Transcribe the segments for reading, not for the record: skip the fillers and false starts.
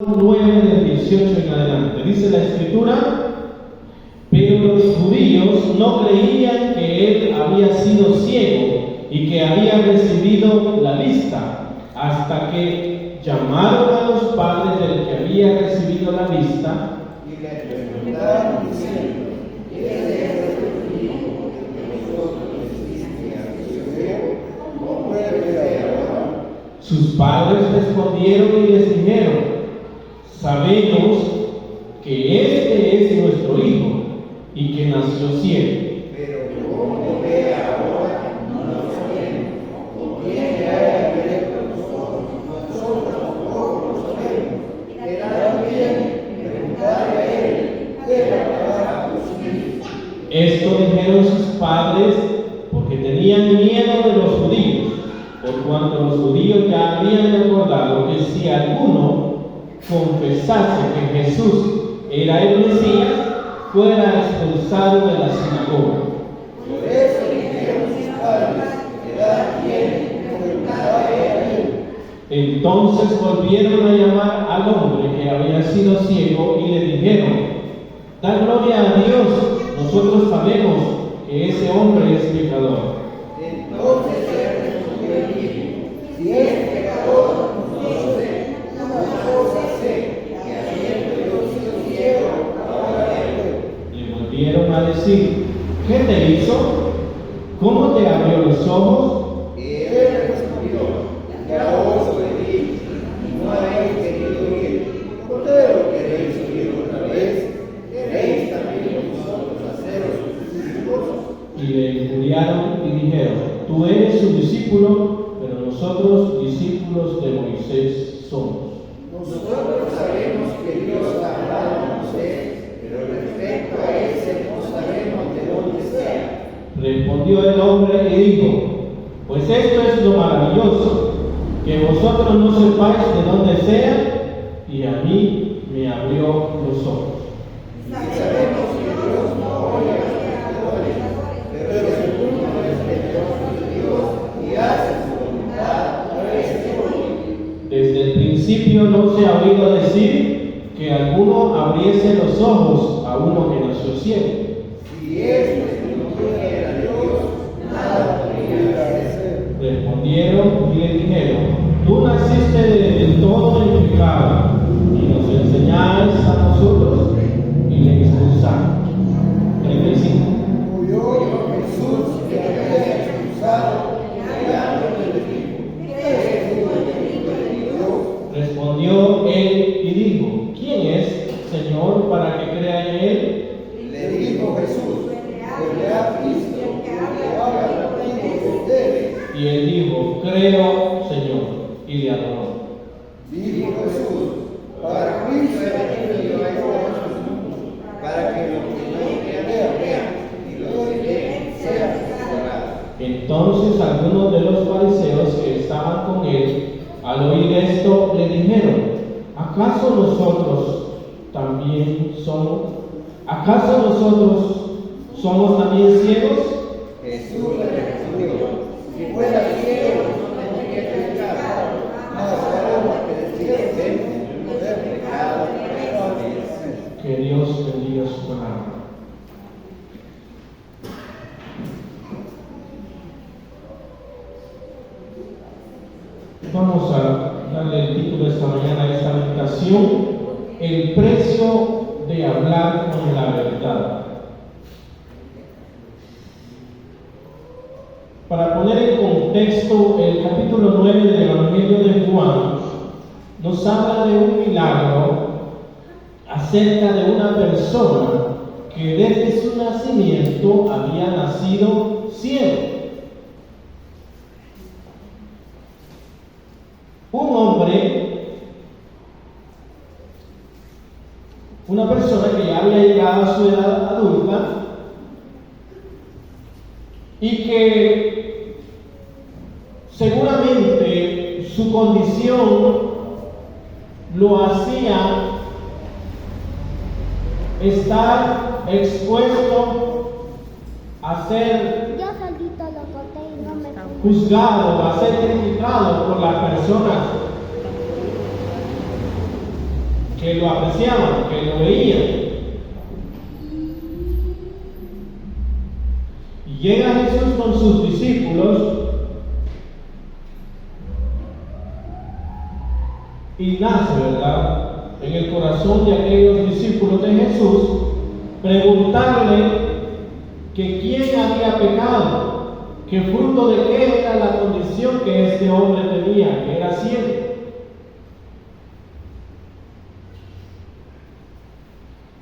9 del 18 en adelante. Dice la Escritura: pero los judíos no creían que él había sido ciego y que había recibido la vista, hasta que llamaron a los padres del que había recibido la vista y le preguntaron diciendo: ¿quién es tu hijo que nosotros dijiste a ciego? ¿Cómo puede ver ahora? Sus padres respondieron y les dijeron: sabemos que este es nuestro hijo y que nació ciego. Pero ¿cómo ve ahora? No lo sabemos. ¿O quién le haya abierto los ojos? Nosotros tampoco lo sabemos. Quedará bien preguntarle a él qué le hará a tus hijos. Esto dijeron sus padres porque tenían miedo de los judíos, por cuanto los judíos ya habían recordado que si alguno confesase que Jesús era el Mesías, fuera expulsado de la sinagoga. Por eso dijeron sus padres: quedará bien preguntarle a él. Entonces volvieron a llamar al hombre que había sido ciego y le dijeron: da gloria a Dios, nosotros sabemos que ese hombre es pecador. Entonces él respondió y dijo: si es pecador, no lo sé. Una cosa sé, que habiendo yo sido ciego, ahora veo. Le volvieron a decir: ¿qué te hizo? ¿Cómo te abrió los ojos? Y él respondió: ya os oí, y no habéis querido oír. ¿Por qué lo queréis oír otra vez? ¿Queréis también vosotros haceros sus discípulos? Y le injuriaron y dijeron: tú eres su discípulo, pero nosotros discípulos de Moisés somos. Nosotros sabemos que Dios ha hablado a Moisés, pero respecto a ese no sabemos de dónde sea. Respondió el hombre y dijo: pues esto es lo maravilloso, que vosotros no sepáis de dónde sea, y a mí me abrió los ojos. Y sabemos que Dios no oye a los pecadores, pero si alguno es temeroso de Dios y hace su voluntad, a ese oye. Desde el principio no se ha oído decir que alguno abriese los ojos a uno que nació ciego. Si esto no fuera Dios, nada podría hacer. Respondieron y le dijeron: tú naciste del todo en pecado y nos enseñáis a nosotros. Y le expulsaron. 35. Murió Jesús que había expulsado, hallándole le dijo: ¿qué es tú el Hijo de Dios? Respondió él y dijo: ¿quién es, Señor, para que crea en él? Le dijo Jesús: pues le has visto, que haga contigo que ustedes. Y él dijo: creo, Señor, y le adoró. Dijo Jesús: para juicio he venido yo a este mundo, para que los que no crean vean, y los que creen sean justificados. Entonces algunos de los fariseos que estaban con él, al oír esto, le dijeron: ¿acaso nosotros somos también ciegos? Jesús le respondió: si fuera ciego no tendría pecado, mas ahora que ciertamente no es pecado, no. Que Dios bendiga su palabra. Vamos a darle el título esta mañana a esta meditación: el precio de hablar con la verdad. Para poner en contexto, el capítulo 9 del Evangelio de Juan nos habla de un milagro acerca de una persona que desde su nacimiento había nacido ciego. Un hombre, una persona que ya había llegado a su edad adulta y que seguramente su condición lo hacía estar expuesto a ser juzgado, a ser criticado por las personas que lo apreciaban, que lo veían. Y llega Jesús con sus discípulos y nace, ¿verdad?, en el corazón de aquellos discípulos de Jesús, preguntarle que quién había pecado, que fruto de qué era la condición que este hombre tenía, que era ciego.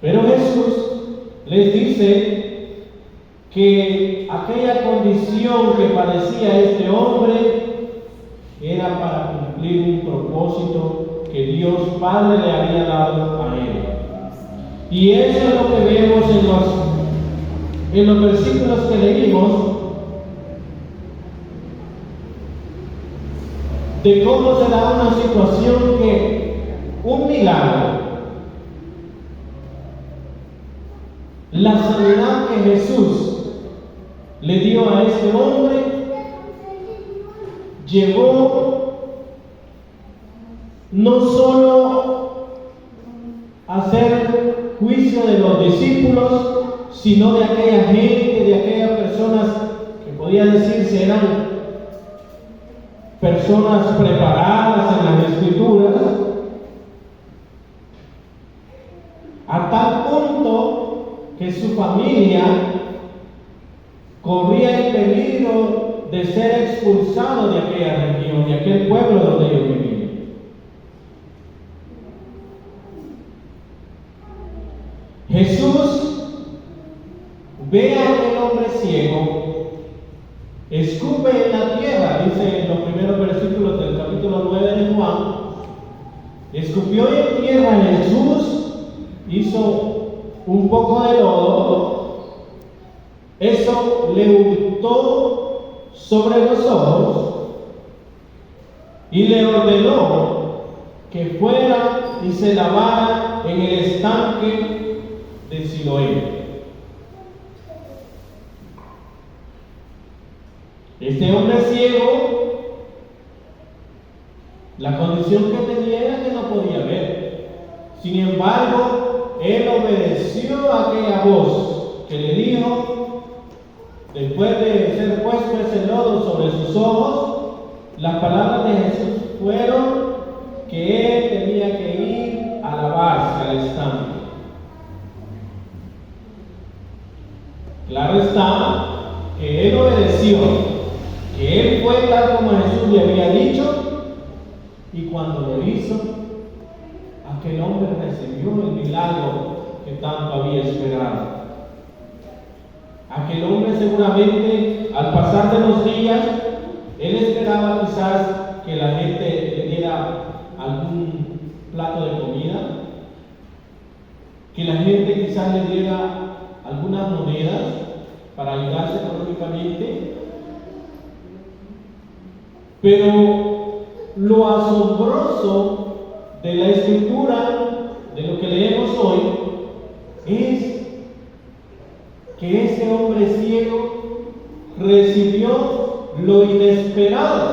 Pero Jesús les dice que aquella condición que padecía este hombre era para cumplir un propósito que Dios Padre le había dado a él. Y eso es lo que vemos en los versículos que leímos, de cómo se da una situación que un milagro, la sanidad que Jesús le dio a este hombre, llevó no solo a hacer juicio de los discípulos, sino de aquella gente, de aquellas personas que podía decirse eran personas preparadas en las Escrituras, a tal punto que su familia corría el peligro de ser expulsado de aquella región, de aquel pueblo donde ellos vivían. Jesús ve a aquel hombre ciego, escupe en la tierra, dice en los primeros versículos del capítulo 9 de Juan, escupió en tierra Jesús, hizo un poco de lodo, eso le untó sobre los ojos y le ordenó que fuera y se lavara en el estanque de Siloé. Este hombre ciego, la condición que tenía era que no podía ver. Sin embargo, él obedeció a aquella voz que le dijo, después de ser puesto ese lodo sobre sus ojos, las palabras de Jesús fueron que él tenía que ir a lavarse al estanque. Claro está que él obedeció, que él fue tal como Jesús le había dicho, y cuando lo hizo, aquel hombre recibió el milagro que tanto había esperado. Aquel hombre seguramente, al pasar de los días, él esperaba quizás que la gente le diera algún plato de comida, que la gente quizás le diera algunas monedas para ayudarse económicamente, pero lo asombroso de la Escritura, de lo que leemos hoy, es que ese hombre ciego recibió lo inesperado,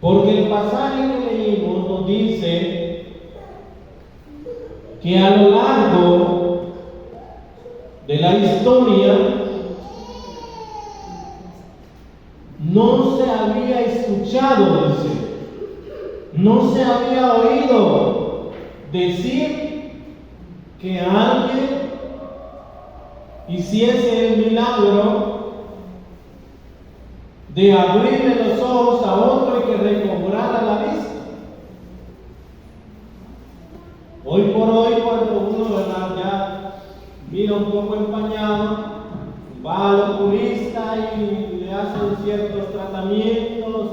porque el pasaje que leímos nos dice que a lo largo de la historia no se había escuchado, dice, no se había oído decir que alguien hiciese el milagro de abrirle los ojos a otro y que recobrara la vista. Hoy por hoy, cuando uno, ¿verdad?, ya mira un poco empañado, va al oculista y le hacen ciertos tratamientos,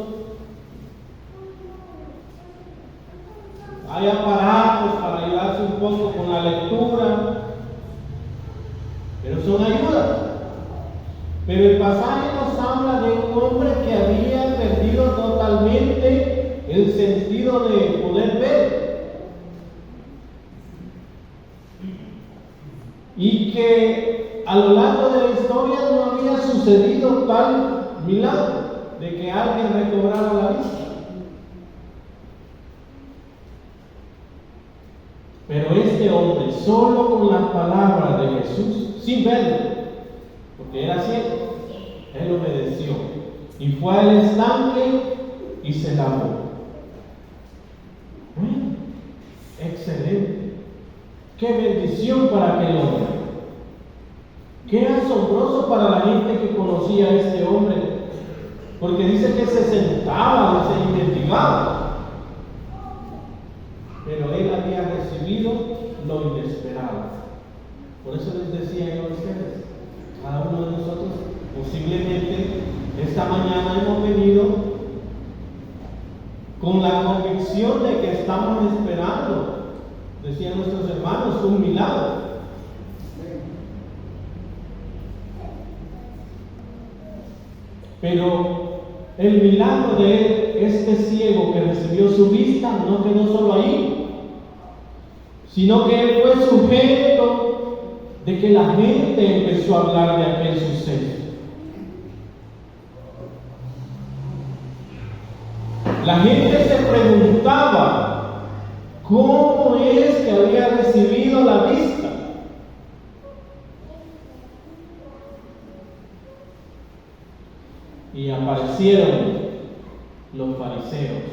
hay aparatos para ayudarse un poco con la lectura, pero son ayudas. Pero el pasaje nos habla de un hombre que había perdido totalmente el sentido de poder ver, y que a lo largo de la historia no había sucedido tal milagro de que alguien recobrara la vista. Pero este hombre, solo con las palabras de Jesús, sin verlo, porque era ciego, él obedeció y fue al estanque y se lavó. Bueno, excelente. Qué bendición para aquel hombre. Qué asombroso para la gente que conocía a este hombre, porque dice que se sentaba y se investigaba. Pero él había recibido lo inesperado. Por eso les decía yo a ustedes, cada uno de nosotros posiblemente esta mañana hemos venido con la convicción de que estamos esperando, decían nuestros hermanos, un milagro. Pero el milagro de este ciego que recibió su vista no quedó solo ahí, sino que él fue sujeto de que la gente empezó a hablar de aquel suceso. La gente se preguntaba cómo es que había recibido la vista. Y aparecieron los fariseos,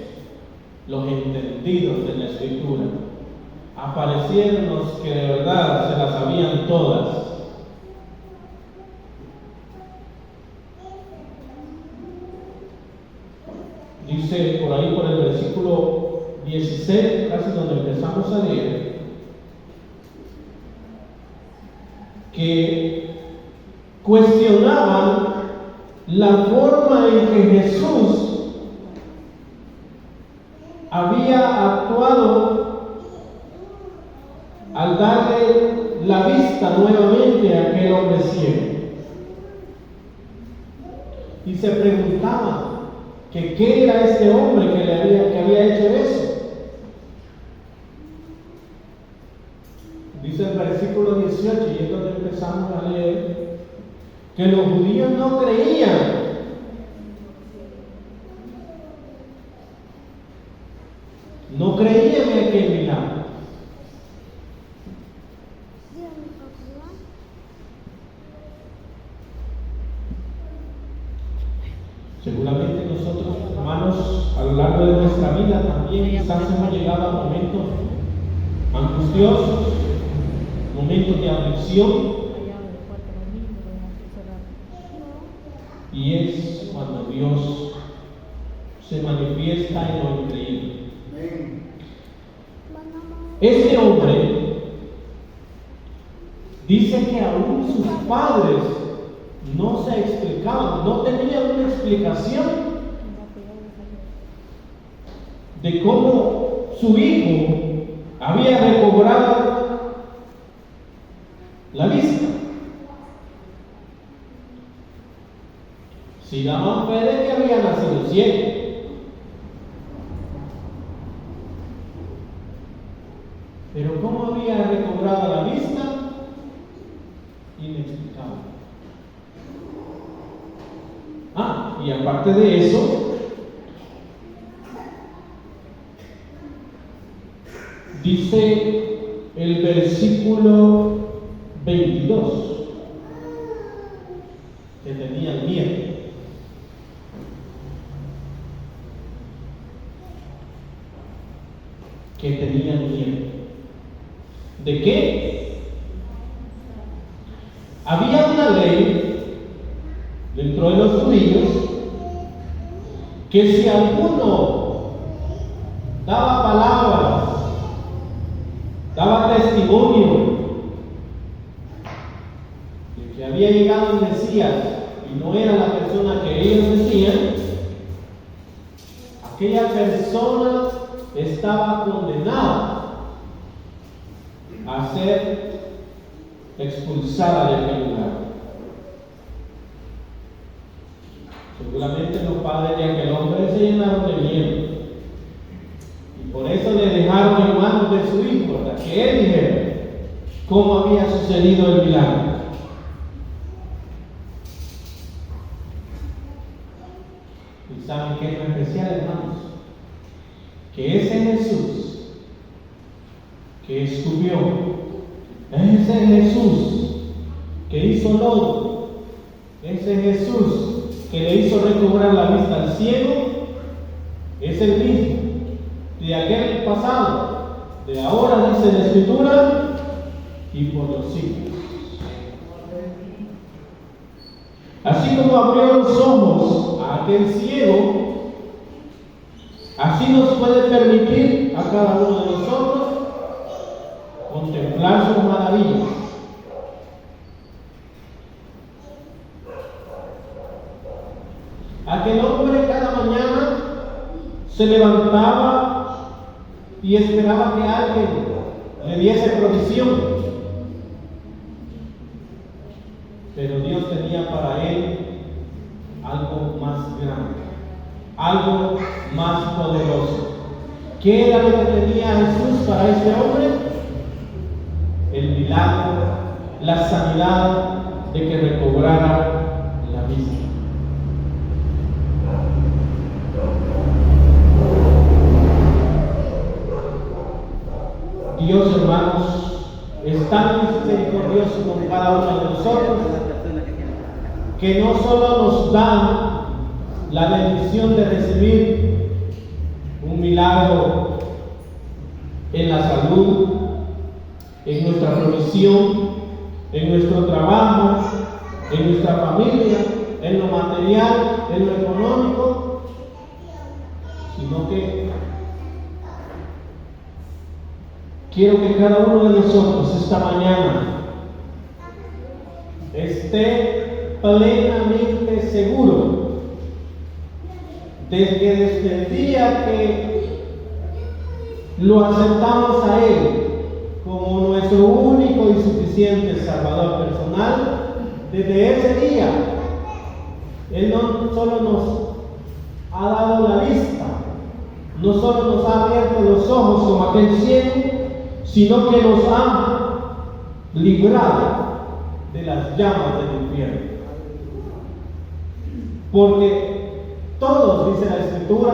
los entendidos de la Escritura. Aparecieron los que de verdad se las sabían todas. Dice por ahí, por el versículo 16, casi donde empezamos a leer, que cuestionaban la forma en que Jesús había actuado al darle la vista nuevamente a aquel hombre ciego. Y se preguntaban que qué era este hombre que había hecho eso. Dice el versículo 18, y es donde empezamos a leer, que los judíos no creían en aquel milagro. Seguramente nosotros, hermanos, a lo largo de nuestra vida también quizás hemos llegado a momentos angustiosos, momentos de aflicción, y es cuando Dios se manifiesta en lo increíble. Este hombre dice que aún sus padres no se explicaban, no tenían una explicación de cómo su hijo había recobrado la vista. Si daban fe de que había nacido ciego. Pero ¿cómo había recobrado la vista? Inexplicable. Y aparte de eso, dice el versículo 22 que tenían miedo. Que tenían miedo. ¿De qué? Había una ley dentro de los judíos que si alguno daba palabras, daba testimonio de que había llegado el Mesías y no era la persona que ellos decían, aquella persona estaba condenada a ser expulsada de aquel lugar. Seguramente los padres de aquel hombre se llenaron de miedo y por eso le dejaron en manos de su hijo hasta que él dijera cómo había sucedido el milagro. Y saben qué es lo especial, hermanos, que ese Jesús que escupió. Ese Jesús que hizo lodo, ese Jesús que le hizo recobrar la vista al ciego, es el mismo de aquel pasado, de ahora, dice la Escritura, y por los siglos. Así como abrió los ojos a aquel ciego, así nos puede permitir a cada uno de nosotros contemplar sus maravillas. Aquel hombre cada mañana se levantaba y esperaba que alguien le diese provisión. Pero Dios tenía para él algo más grande, algo más poderoso. ¿Qué era lo que tenía Jesús para este hombre? El milagro, la sanidad de que recobrara la vista. Dios, hermanos, es tan misericordioso con cada uno de nosotros que no solo nos da la bendición de recibir un milagro en la salud, en nuestra provisión, en nuestro trabajo, en nuestra familia, en lo material, en lo económico, sino que quiero que cada uno de nosotros esta mañana esté plenamente seguro de que desde el día que lo aceptamos a Él como nuestro único y suficiente Salvador personal, desde ese día Él no solo nos ha dado la vista, no solo nos ha abierto los ojos como aquel ciego, sino que nos ha librado de las llamas del infierno. Porque todos, dice la Escritura,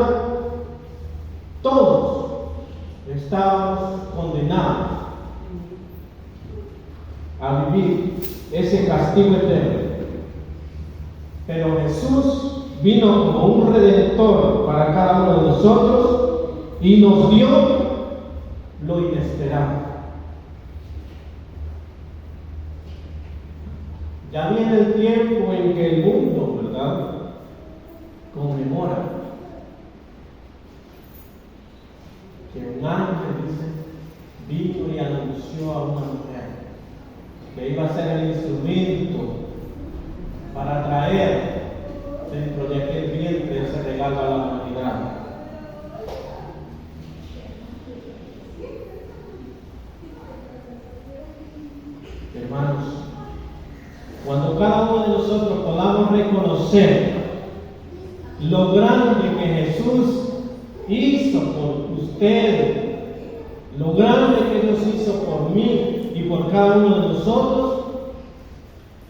todos estábamos condenados a vivir ese castigo eterno. Pero Jesús vino como un redentor para cada uno de nosotros y nos dio lo inesperado. Ya viene el tiempo en que el mundo, ¿verdad?, conmemora que un ángel, dice, vino y anunció a una mujer que iba a ser el instrumento para traer dentro de aquel vientre ese regalo a la humanidad. Hermanos, cuando cada uno de nosotros podamos reconocer lo grande que Jesús hizo por usted, lo grande que Dios hizo por mí y por cada uno de nosotros,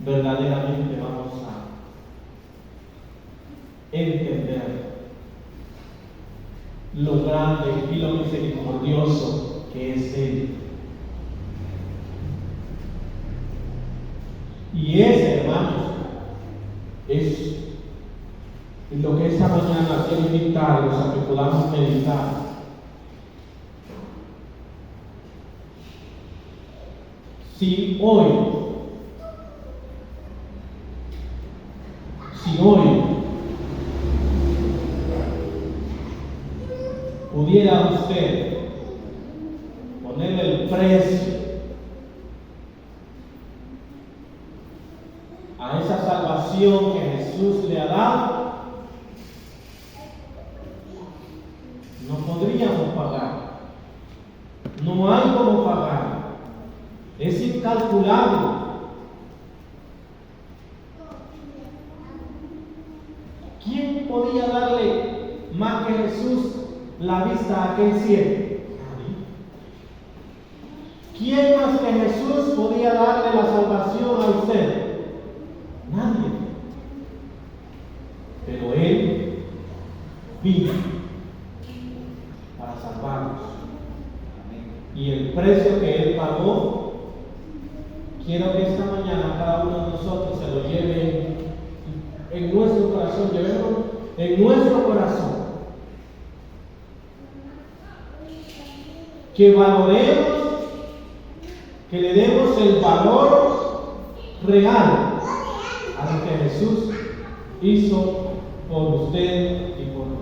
verdaderamente vamos a entender lo grande y lo misericordioso que es Él. Y ese, hermanos, es lo que esta mañana quiero invitarlos a que podamos meditar. Si hoy pudiera usted ponerle el precio a esa salvación que Jesús le ha dado, no podríamos pagar. No hay como pagar. Es incalculable. ¿Quién podía darle más que Jesús la vista a aquel ciego? ¿Quién más que Jesús podía darle la salvación a usted? Nadie. Pero Él vino para salvarnos. y el precio que Él pagó, quiero que esta mañana cada uno de nosotros se lo lleve en nuestro corazón, llevémoslo en nuestro corazón. Que valoremos, que le demos el valor real a lo que Jesús hizo por usted y por mí.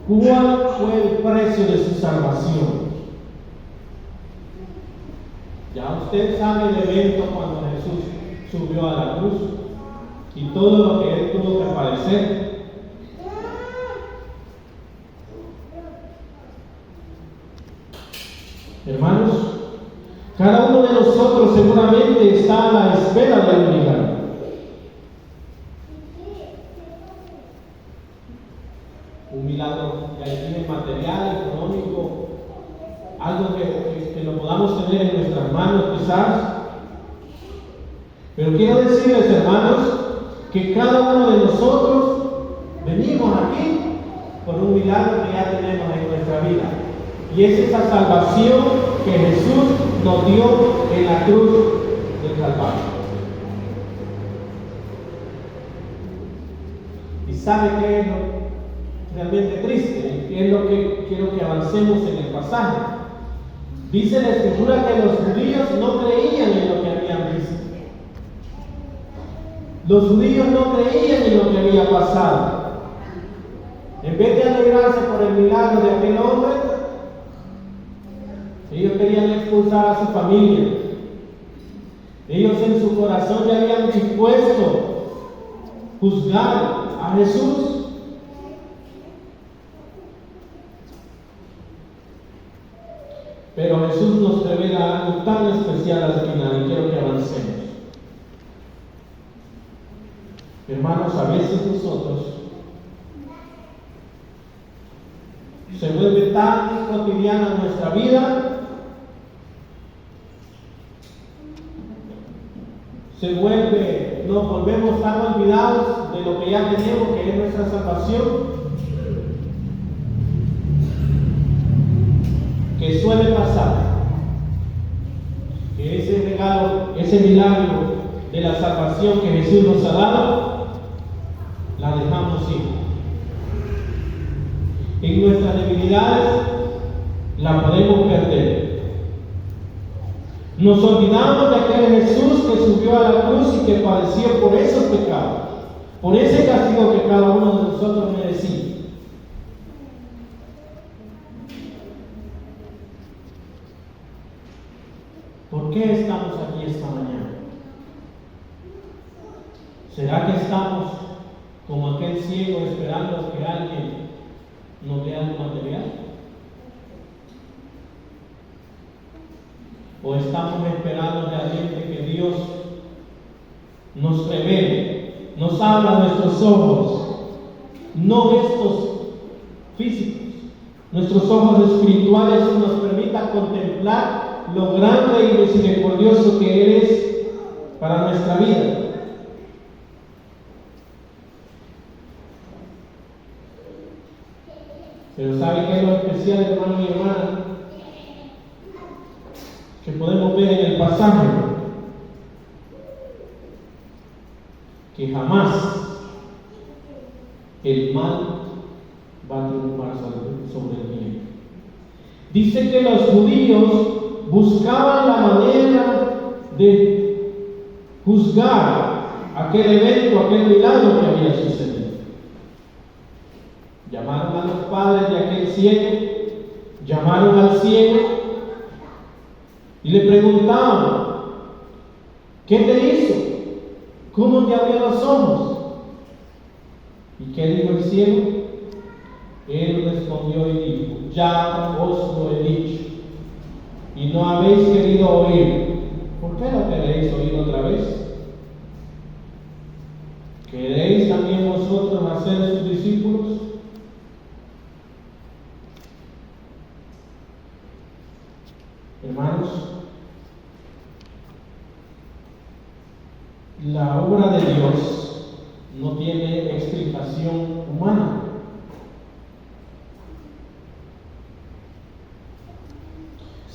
¿Cuál fue el precio de su salvación? Ya usted sabe el evento cuando Jesús subió a la cruz y todo lo que Él tuvo que padecer. Hermanos, cada uno de nosotros seguramente está a la espera de un milagro. Un milagro de ayuda material, económico, algo que lo podamos tener en nuestras manos quizás. Pero quiero decirles, hermanos, que cada uno de nosotros venimos aquí por un milagro que ya tenemos en nuestra vida. Y es esa salvación que Jesús nos dio en la cruz del Calvario. ¿Y sabe qué es lo realmente triste? Y es lo que quiero que avancemos en el pasaje. Dice la Escritura que los judíos no creían en lo que habían visto. Los judíos no creían en lo que había pasado. En vez de alegrarse por el milagro de aquel hombre, ellos querían expulsar a su familia. Ellos en su corazón ya habían dispuesto juzgar a Jesús. Pero Jesús nos revela algo tan especial al final y quiero que avancemos. Hermanos, a veces nosotros se vuelve tan cotidiana nuestra vida, nos volvemos tan olvidados de lo que ya tenemos, que es nuestra salvación, que suele pasar, que ese regalo, ese milagro de la salvación que Jesús nos ha dado, la dejamos ir. En nuestras debilidades la podemos perder. Nos olvidamos de aquel Jesús que subió a la cruz y que padeció por esos pecados, por ese castigo que cada uno de nosotros merecía. ¿Por qué estamos aquí esta mañana? ¿Será que estamos como aquel ciego esperando que alguien nos dé algo material? ¿O estamos esperando realmente que Dios nos revele, nos abra nuestros ojos, no estos físicos, nuestros ojos espirituales, y nos permita contemplar lo grande y misericordioso que eres para nuestra vida? Pero ¿sabe qué es lo especial, hermano y hermana? Que podemos ver en el pasaje que jamás el mal va a triunfar sobre el bien. Dice que los judíos buscaban la manera de juzgar aquel evento, aquel milagro que había sucedido. Llamaron a los padres de aquel ciego, llamaron al ciego y le preguntaban: ¿qué te hizo? ¿Cómo te abrió los ojos? ¿Y qué dijo el ciego? Él respondió y dijo: ya os lo he dicho y no habéis querido oír. ¿Por qué no queréis oír otra vez? ¿Queréis también vosotros hacer sus discípulos? Hermanos, la obra de Dios no tiene explicación humana.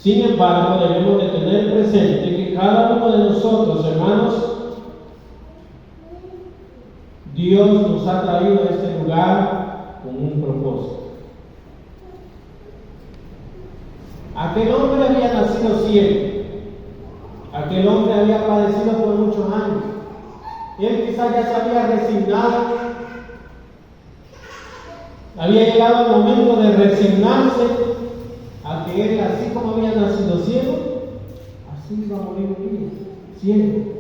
Sin embargo, debemos de tener presente que cada uno de nosotros, hermanos, Dios nos ha traído a este lugar con un propósito. Aquel hombre había nacido ciego. Aquel hombre había padecido por muchos años. Él quizás ya se había resignado. Había llegado el momento de resignarse a que él, así como había nacido ciego, así iba a morir un día, ciego.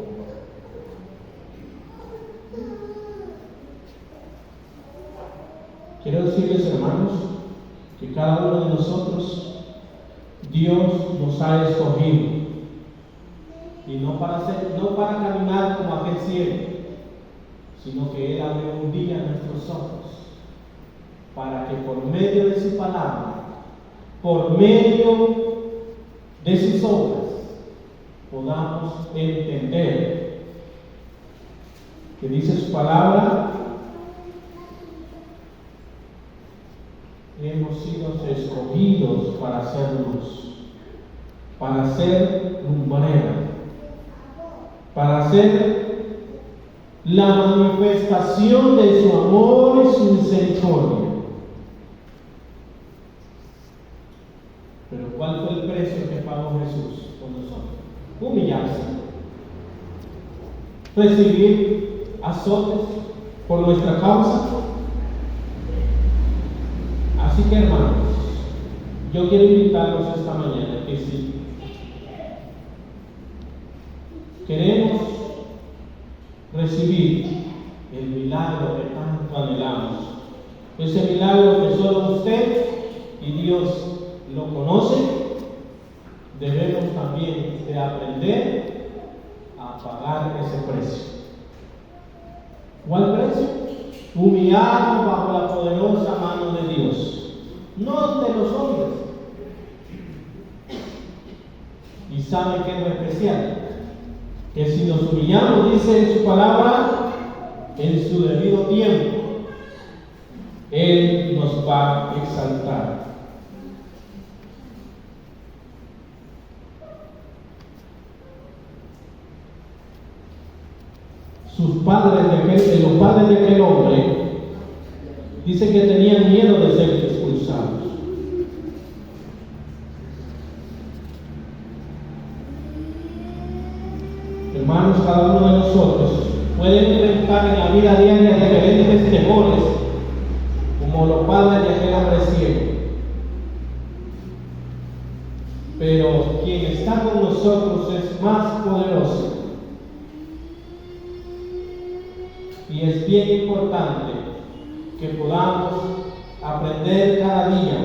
Quiero decirles, hermanos, que cada uno de nosotros, Dios nos ha escogido. Y no para caminar como aquel ciego, sino que Él abrió un día nuestros ojos para que por medio de su palabra, por medio de sus obras, podamos entender que dice su palabra: hemos sido escogidos para hacer luz, para ser lumbrera, para hacer la manifestación de su amor y su misericordia. Pero ¿cuál fue el precio que pagó Jesús por nosotros? Humillarse, recibir azotes por nuestra causa. Así que, hermanos, yo quiero invitarlos esta mañana que si queremos recibir el milagro que tanto anhelamos, ese milagro que solo usted y Dios lo conocen, debemos también de aprender a pagar ese precio. ¿Cuál precio? Humillarnos bajo la poderosa mano de Dios, no ante los hombres. Y sabe que es lo especial, que si nos humillamos, dice en su palabra, en su debido tiempo, Él nos va a exaltar. Los padres de aquel hombre, dice que tenían miedo de ser expulsados. Hermanos, cada uno de nosotros puede enfrentar en la vida diaria diferentes temores, como los padres de aquel hombre ciego. Pero quien está con nosotros es más poderoso. Y es bien importante que podamos aprender cada día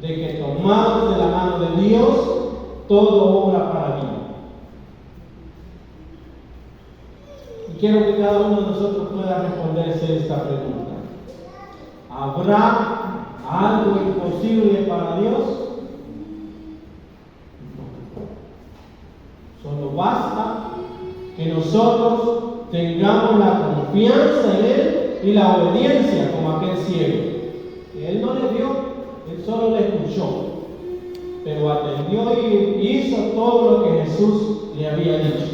de que tomados de la mano de Dios, todo obra para bien. Y quiero que cada uno de nosotros pueda responderse esta pregunta: ¿habrá algo imposible para Dios? Solo basta que nosotros tengamos la confianza en Él y la obediencia como aquel ciego. Él no le vio, Él solo le escuchó, pero atendió y hizo todo lo que Jesús le había dicho.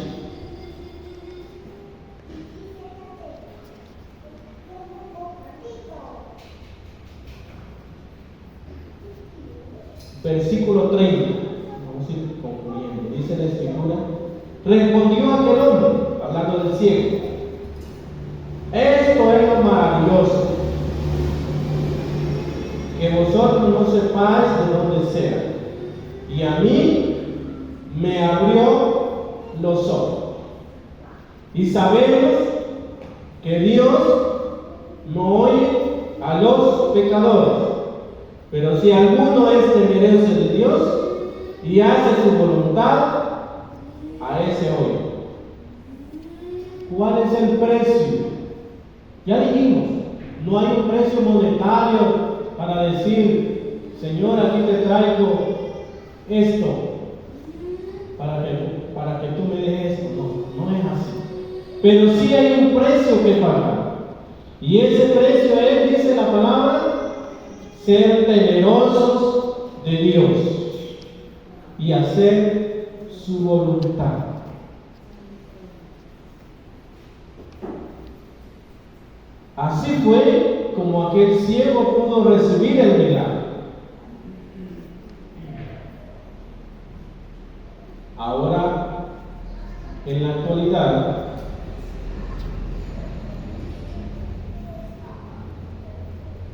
Versículo 30, vamos a ir concluyendo. Dice la Escritura: respondió aquel hombre, hablando del ciego: esto es lo maravilloso, que vosotros no sepáis de dónde sea, y a mí me abrió los ojos. Y sabemos que Dios no oye a los pecadores, pero si alguno es temeroso de Dios y hace su voluntad, a ese oye. ¿Cuál es el precio? Ya dijimos, no hay un precio monetario para decir: Señor, aquí te traigo esto para que tú me des esto. No es así. Pero sí hay un precio que pagar. Y ese precio es, dice la palabra, ser temerosos de Dios. y hacer su voluntad. Así fue como aquel ciego pudo recibir el milagro. Ahora, en la actualidad,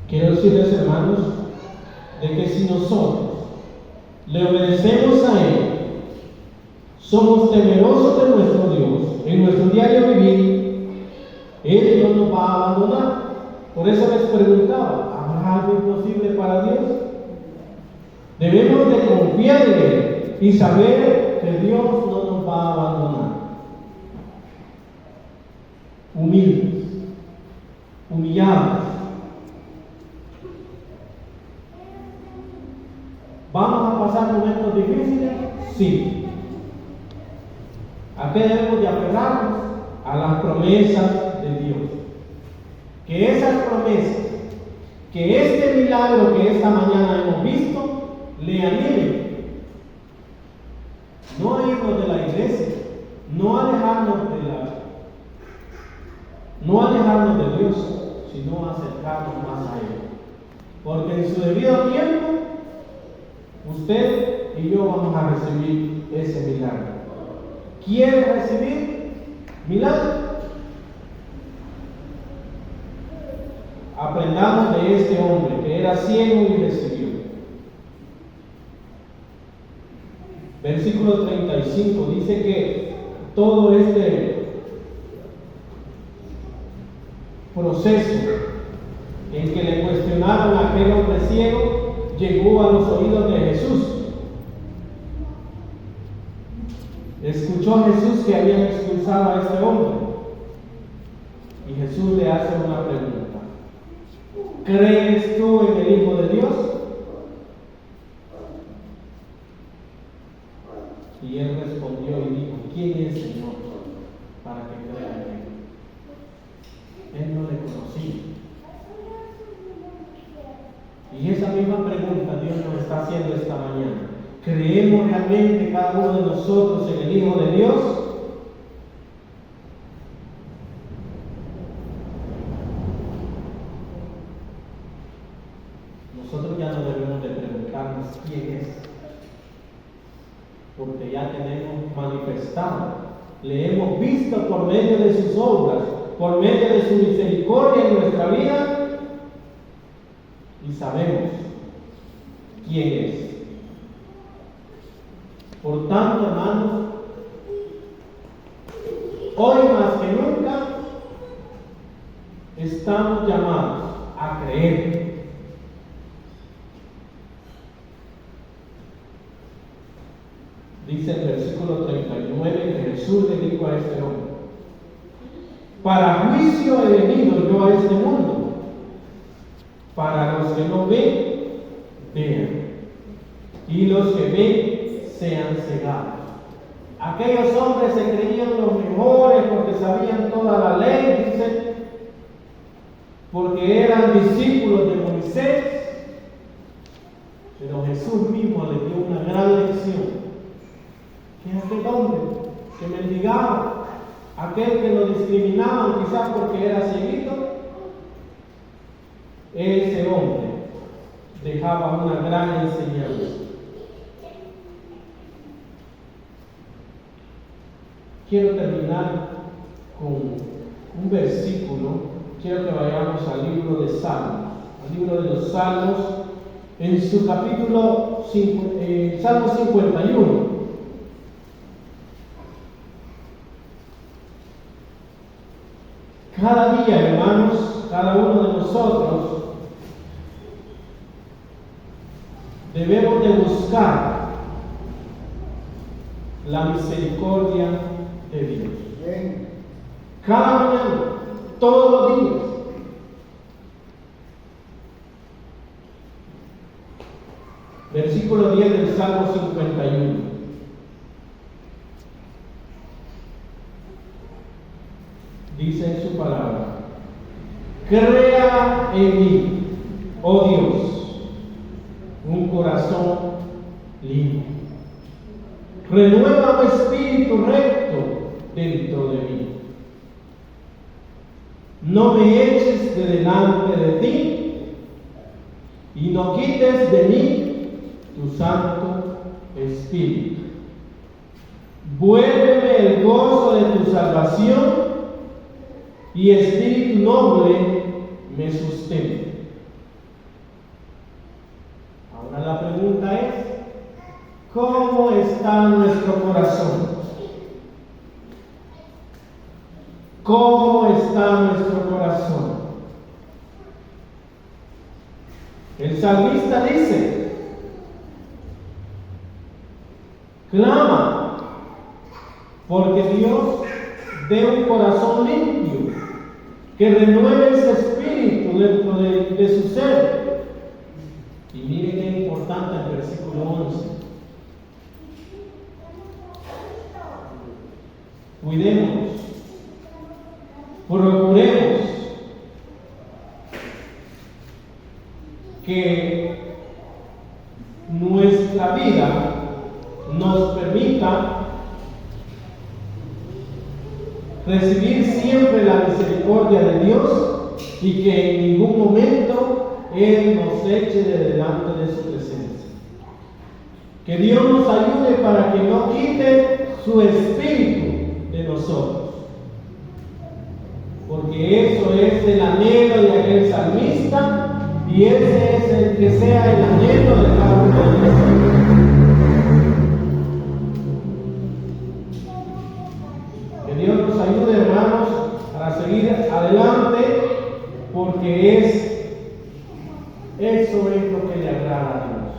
quiero decirles, hermanos, de que si nosotros le obedecemos a Él, somos temerosos de nuestro Dios, en nuestro diario vivir, Él no nos va a abandonar. Por eso les preguntaba, ¿habrá algo imposible para Dios? Debemos de confiar en Él y saber que Dios no nos va a abandonar. Humildes, humillados. ¿Vamos a pasar momentos difíciles? Sí. ¿A qué debemos de aferrarnos? A las promesas de Dios. Que esas promesas, que este milagro que esta mañana hemos visto, le animen. No a irnos de la iglesia, no alejarnos de Dios, sino a acercarnos más a Él. Porque en su debido tiempo, usted y yo vamos a recibir ese milagro. ¿Quiere recibir milagro? Aprendamos de este hombre que era ciego y recibió. Versículo 35 dice que todo este proceso en que le cuestionaron a aquel hombre ciego llegó a los oídos de Jesús. Escuchó a Jesús que habían expulsado a este hombre. Y Jesús le hace una pregunta. ¿Crees tú en el Hijo de Dios? Y él respondió y dijo, ¿quién es el Señor para que crea en él? Él no le conocía. Y esa misma pregunta Dios nos está haciendo esta mañana. ¿Creemos realmente cada uno de nosotros en el Hijo de Dios? Nosotros ya no debemos de preguntarnos quién es, porque ya tenemos manifestado, le hemos visto por medio de sus obras, por medio de su misericordia en nuestra vida, y sabemos quién es. Por tanto, hermanos, hoy más que nunca estamos llamados a creer. Dice el versículo 39 que Jesús le dijo a este hombre: para juicio he venido yo a este mundo, para los que no ven, vean, y los que ven, sean cegados. Aquellos hombres se creían los mejores porque sabían toda la ley, dice, porque eran discípulos de Moisés, pero Jesús mismo les dio una gran lección. Que aquel hombre que mendigaba, aquel que lo discriminaban quizás porque era cieguito, ese hombre dejaba una gran enseñanza. Quiero terminar con un versículo. Quiero que vayamos al libro de Salmos, al libro de los Salmos, en su capítulo Salmo 51. Cada día, hermanos, cada uno de nosotros debemos de buscar la misericordia de Dios. Cada mañana, todos los días. Versículo 10 del Salmo 51. Dice en su palabra: crea en mí, oh Dios, un corazón limpio renueva un espíritu recto dentro de mí. No me eches de delante de ti y no quites de mí tu Santo Espíritu. Vuélveme el gozo de tu salvación y espíritu noble me sustente. Ahora la pregunta es, ¿cómo está nuestro corazón? ¿Cómo está nuestro corazón? El salmista dice, clama, porque Dios dé un corazón limpio, que renueve ese espíritu dentro de su ser. Y miren qué importante el versículo 11. Cuidemos, procuremos que nuestra vida nos permita recibir siempre la misericordia de Dios y que en ningún momento Él nos eche de delante de su presencia. Que Dios nos ayude para que no quite su espíritu de nosotros. Porque eso es el anhelo de aquel salmista y ese es el que sea el anhelo de cada uno de nosotros. Que Dios nos ayude, hermanos, para seguir adelante, porque eso es lo que le agrada a Dios.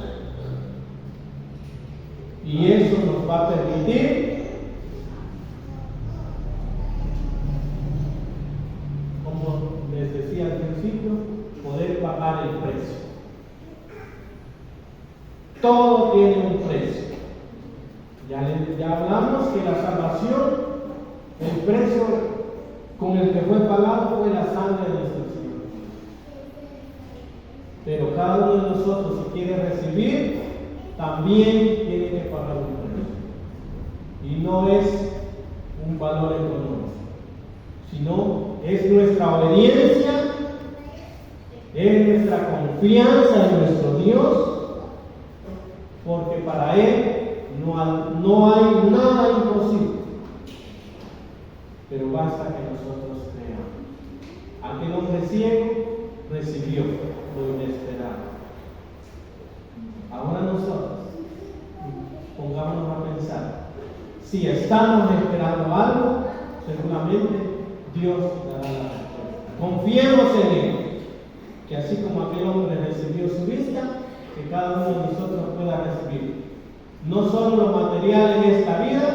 Y eso nos va a permitir, como les decía al principio, poder pagar el precio. Todo tiene un precio. Ya hablamos que la salvación, el precio con el que fue pagado fue la sangre de nuestro Señor. Pero cada uno de nosotros, si quiere recibir, también tiene que pagar un precio. Y no es un valor económico, sino es nuestra obediencia, es nuestra confianza en nuestro Dios, porque para Él no hay nada imposible. Pero basta que nosotros creamos. Aquel hombre ciego recibió lo inesperado. Ahora nosotros, pongámonos a pensar, si estamos esperando algo, seguramente Dios dará la respuesta. Confiemos en Él, que así como aquel hombre recibió su vista, que cada uno de nosotros pueda recibir no solo lo material en esta vida,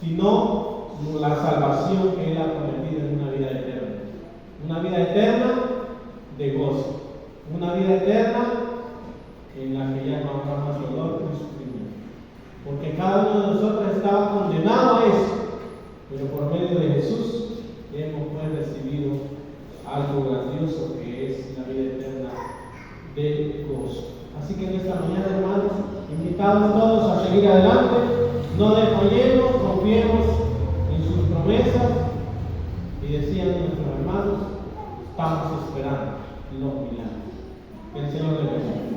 sino la salvación que Él ha prometido en una vida eterna. Una vida eterna de gozo. Una vida eterna en la que ya no habrá más dolor ni sufrimiento. Porque cada uno de nosotros estaba condenado a eso. Pero por medio de Jesús hemos pues recibido algo grandioso que es la vida eterna de gozo. Así que en esta mañana, hermanos, invitados todos a seguir adelante. No desmayemos, confiemos en sus promesas, y decían nuestros hermanos, estamos esperando los milagros. Que el Señor les bendiga.